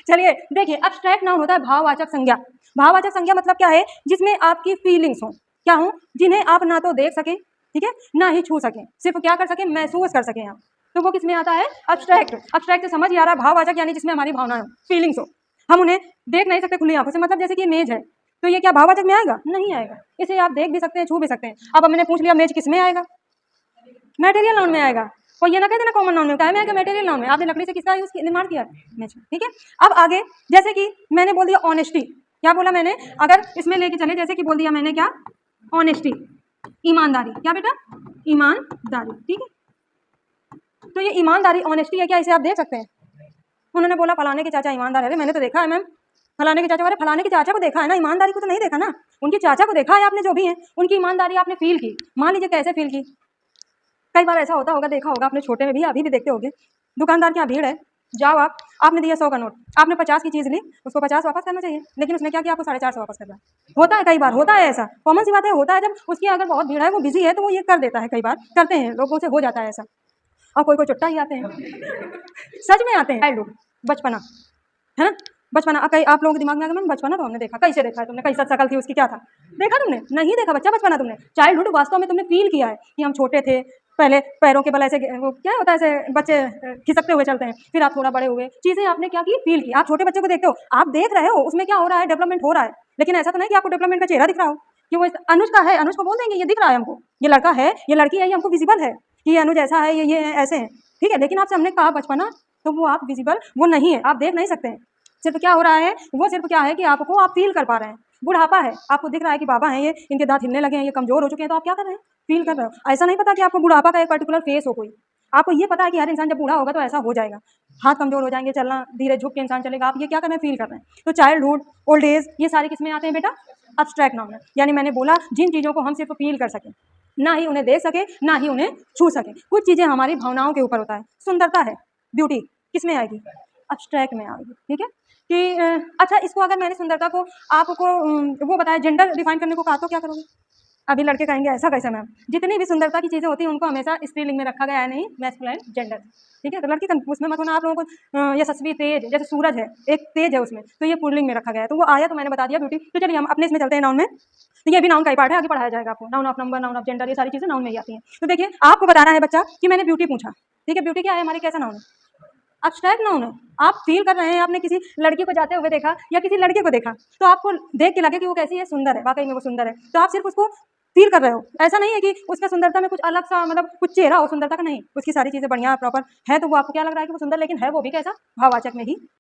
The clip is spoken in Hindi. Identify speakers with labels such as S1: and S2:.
S1: चलिए देखिए, अब्स्ट्रैक्ट नाउन होता है भाववाचक संज्ञा। भाववाचक संज्ञा मतलब क्या है, जिसमें आपकी फीलिंग्स हो, क्या हो, जिन्हें आप ना तो देख सकें, ठीक है, ना ही छू सकें, सिर्फ क्या कर सकें, महसूस कर सकें आप, तो वो किसमें आता है, अब्स्ट्रैक्ट। अब्स्ट्रैक्ट से समझ ही आ रहा है, भाववाचक यानी जिसमें हमारी भावनाएं हो, फीलिंग्स हो, हम उन्हें देख नहीं सकते खुली आंखों से। मतलब जैसे कि मेज है, तो ये क्या भाववाचक में आएगा, नहीं आएगा। इसे आप देख भी सकते हैं, छू भी सकते हैं। अब मैंने पूछ लिया मेज किसमें आएगा, मटेरियल नाउन में आएगा। और ये ना कहते ना कॉमन नाउन में, क्या में आएगा, मटेरियल नाउन में। आपने लकड़ी से किसका यूज निर्माण किया, मेज, ठीक है। अब आगे जैसे कि मैंने बोल दिया ऑनेस्टी, क्या बोला मैंने, अगर इसमें लेके चले, जैसे कि बोल दिया मैंने क्या, ऑनेस्टी, ईमानदारी, क्या बेटा, ईमानदारी, ठीक है। तो ये ईमानदारी ऑनेस्टी है क्या, इसे आप देख सकते हैं। उन्होंने बोला फलाने के चाचा ईमानदार है, मैंने तो देखा है मैम, फलाने के चाचा, अरे फलाने के चाचा को देखा है ना, ईमानदारी को तो नहीं देखा ना, उनके चाचा को देखा है आपने, जो भी है उनकी ईमानदारी आपने फील की। मान लीजिए कैसे फील की, कई बार ऐसा होता होगा, देखा होगा आपने, छोटे में भी, अभी भी देखते होगे, दुकानदार की यहाँ भीड़ है, जाओ आप, आपने दिया 100 का नोट, आपने 50 की चीज़ ली, उसको 50 वापस करना चाहिए, लेकिन उसने क्या किया, आपको 450 वापस कर रहा है। होता है, कई बार होता है ऐसा, कॉमन सी बात है, होता है। जब उसकी अगर बहुत भीड़ है, वो बिजी है, तो वो ये कर देता है, कई बार करते हैं, लोगों से हो जाता है ऐसा। और कोई कोई चुट्टा ही आते हैं सच में आते हैं लोग, बचपना है ना, बचपना। कई आप लोगों के दिमाग में आ गया, मैंने बचपना तो हमने देखा, कैसे देखा है तुमने, कैसा शकल थी उसकी, क्या था, देखा तुमने, नहीं देखा बच्चा, बचपना तुमने, चाइल्डहुड वास्तव में तुमने फील किया है कि हम छोटे थे, पहले पैरों के बल ऐसे, वो क्या होता है, ऐसे बच्चे खिसकते हुए चलते हैं, फिर आप थोड़ा बड़े हुए, चीजें आपने क्या की, फील की। आप छोटे बच्चे को देखते हो, आप देख रहे हो उसमें क्या हो रहा है, डेवलपमेंट हो रहा है, लेकिन ऐसा तो नहीं कि आपको डेवलपमेंट का चेहरा दिख रहा हो, कि वो अनुज का है, अनुज को बोल देंगे ये दिख रहा है हमको, ये लड़का है, ये लड़की है, ये हमको विजिबल है कि ये अनुज ऐसा है, ये ऐसे है, ठीक है। लेकिन आपसे हमने कहा बचपना, तो वो आप विजिबल वो नहीं है, आप देख नहीं सकते हैं। सिर्फ क्या हो रहा है, वो सिर्फ क्या है कि आपको आप फील कर पा रहे हैं। बुढ़ापा है, आपको दिख रहा है कि बाबा हैं ये, इनके दांत हिलने लगे हैं, ये कमजोर हो चुके हैं, तो आप क्या कर रहे हैं, फील कर रहे हो। ऐसा नहीं पता कि आपको बुढ़ापा का एक पर्टिकुलर फेस हो कोई, आपको ये पता है कि हर इंसान जब बूढ़ा होगा तो ऐसा हो जाएगा, हाथ कमजोर हो जाएंगे, चलना धीरे झुक के इंसान चलेगा, आप ये क्या कर रहे हैं, फील कर रहे हैं। तो चाइल्डहुड, ओल्ड एज, ये सारे किसमें आते हैं बेटा, अब्स्ट्रैक्ट नाउन में। यानी मैंने बोला जिन चीजों को हम सिर्फ फील कर सकें, ना ही उन्हें देख सके, ना ही उन्हें छू सके। कुछ चीजें हमारी भावनाओं के ऊपर होता है, सुंदरता है, ब्यूटी किसमें आएगी, अब्स्ट्रैक्ट में आएगी, ठीक है। कि अच्छा, इसको अगर मैंने सुंदरता को आपको वो बताया, जेंडर डिफाइन करने को कहा, तो क्या करोगे। अभी लड़के कहेंगे ऐसा कैसे मैम, जितनी भी सुंदरता की चीजें होती हैं उनको हमेशा स्त्रीलिंग में रखा गया है, नहीं मैस्कुलाइन जेंडर, ठीक है। तो लड़की उसमें मत होना, आप लोगों को यशस्वी तेज, जैसे सूरज है एक तेज है उसमें, तो ये पुल्लिंग में रखा गया है, तो वो आया, तो मैंने बता दिया ब्यूटी। तो चलिए हम अपने इसमें चलते हैं, नाउन में। तो ये भी नाउन का ही पार्ट है, आगे पढ़ाया जाएगा आपको, noun of number, noun of gender, ये सारी चीजें नाउन में ही आती हैं। तो देखिए आपको बताना है बच्चा कि मैंने ब्यूटी पूछा, ठीक है, ब्यूटी क्या है हमारी, कैसा नाउन है, अब्स्ट्रैक्ट नाउन है। आप फील कर रहे हैं, आपने किसी लड़की को जाते हुए देखा या किसी लड़के को देखा, तो आपको देख के लगे कि वो कैसी है, सुंदर है, वाकई में वो सुंदर है, तो आप सिर्फ उसको फील कर रहे हो। ऐसा नहीं है कि उसका सुंदरता में कुछ अलग सा, मतलब कुछ चेहरा हो सुंदरता का, नहीं, उसकी सारी चीजें बढ़िया प्रॉपर है, तो वो आपको क्या लग रहा है कि वो सुंदर, लेकिन है वो भी कैसा, भाववाचक में ही